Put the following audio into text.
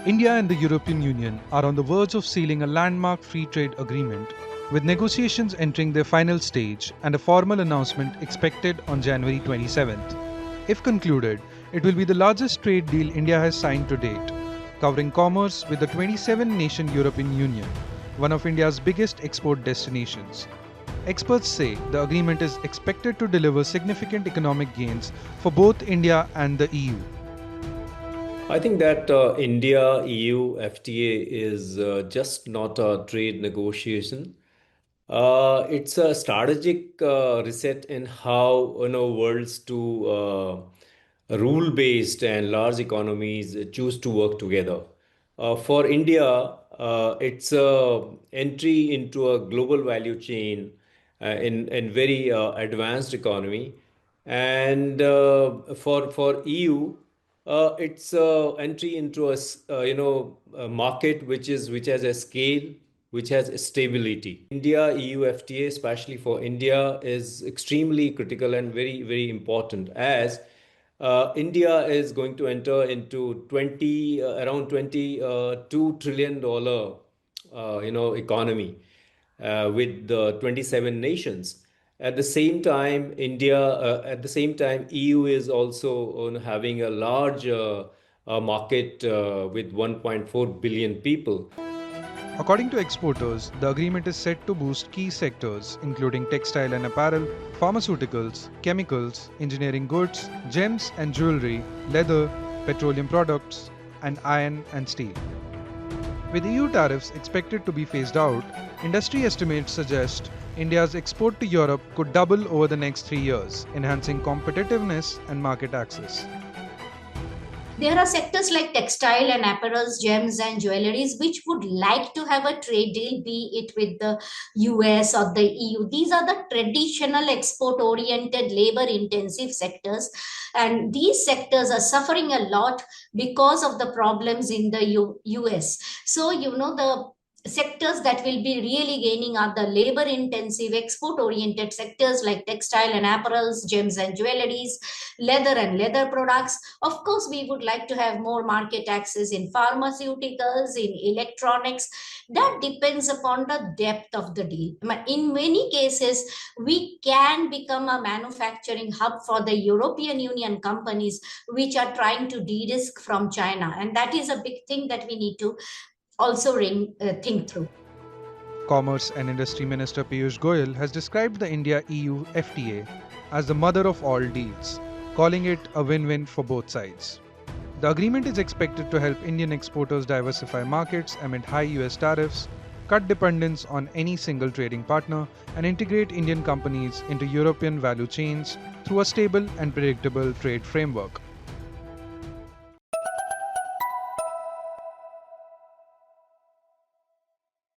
India and the European Union are on the verge of sealing a landmark free trade agreement, with negotiations entering their final stage and a formal announcement expected on January 27th. If concluded, it will be the largest trade deal India has signed to date, covering commerce with the 27-nation European Union, one of India's biggest export destinations. Experts say the agreement is expected to deliver significant economic gains for both India and the EU. I think that India EU FTA is just not a trade negotiation. It's a strategic reset in how worlds to rule-based and large economies choose to work together. For India, it's a entry into a global value chain in very advanced economy, and for EU, it's entry into a market which has a scale, which has stability. India EU FTA, especially for India, is extremely critical and very important, as India is going to enter into around 22 trillion dollar economy with the 27 nations. At the same time, EU is also having a large market with 1.4 billion people. According to exporters, the agreement is set to boost key sectors including textile and apparel, pharmaceuticals, chemicals, engineering goods, gems and jewellery, leather, petroleum products, and iron and steel. With EU tariffs expected to be phased out, industry estimates suggest India's export to Europe could double over the next 3 years, enhancing competitiveness and market access. There are sectors like textile and apparels, gems and jewelleries, which would like to have a trade deal, be it with the US or the EU. These are the traditional export oriented, labor intensive sectors. And these sectors are suffering a lot because of the problems in the US. So, the sectors that will be really gaining are the labor intensive export oriented sectors like textile and apparels, gems and jewelries, leather and leather products. Of course, we would like to have more market access in pharmaceuticals, in electronics. That depends upon the depth of the deal. In many cases, we can become a manufacturing hub for the European Union companies which are trying to de-risk from China, and that is a big thing that we need to also think through. Commerce and Industry Minister Piyush Goyal has described the India EU FTA as the mother of all deals, calling it a win-win for both sides. The agreement is expected to help Indian exporters diversify markets amid high US tariffs, cut dependence on any single trading partner, and integrate Indian companies into European value chains through a stable and predictable trade framework.